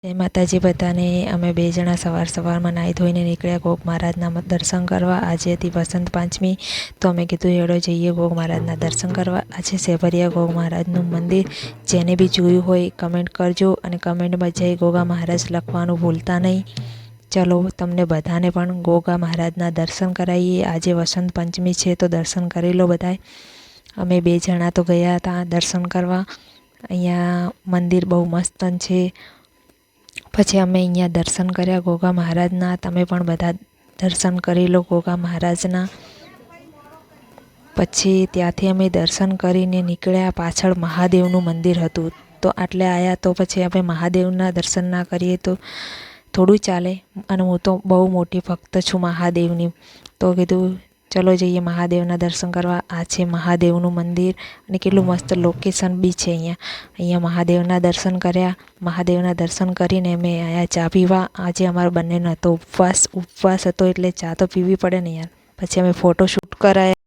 જય માતાજી બધાને। અમે બે જણા સવારમાં નાહી ધોઈને નીકળ્યા ગોગ મહારાજના દર્શન કરવા। આજે હતી વસંત પાંચમી, તો અમે કીધું હેડો જઈએ ગોગ મહારાજના દર્શન કરવા। આજે સેભરિયા ગોગ મહારાજનું મંદિર, જેને બી જોયું હોય કમેન્ટ કરજો અને કમેન્ટમાં જય ગોગા મહારાજ લખવાનું ભૂલતા નહીં। ચલો તમને બધાને પણ ગોગા મહારાજના દર્શન કરાવીએ। આજે વસંત પંચમી છે તો દર્શન કરી લો બધાએ। અમે બે જણા તો ગયા હતા દર્શન કરવા। અહીંયા મંદિર બહુ મસ્ત છે। પછી અમે અહીંયા દર્શન કર્યા ગોગા મહારાજના। તમે પણ બધા દર્શન કરી લો ગોગા મહારાજના। પછી ત્યાંથી અમે દર્શન કરીને નીકળ્યા। પાછળ મહાદેવનું મંદિર હતું, તો આટલે આવ્યા તો પછી અમે મહાદેવના દર્શન ના કરીએ તો થોડું ચાલે। અને હું તો બહુ મોટી ભક્ત છું મહાદેવની, તો કીધું ચલો જઈએ મહાદેવના દર્શન કરવા। આ છે મહાદેવનું મંદિર અને કેટલું મસ્ત લોકેશન બી છે અહીંયા। અહીંયા મહાદેવના દર્શન કર્યા। મહાદેવના દર્શન કરીને અમે આવ્યા ચા પીવા। આજે અમારા બંનેનો હતો ઉપવાસ હતો, એટલે ચા તો પીવી પડે ને યાર। પછી અમે ફોટોશૂટ કરાયા।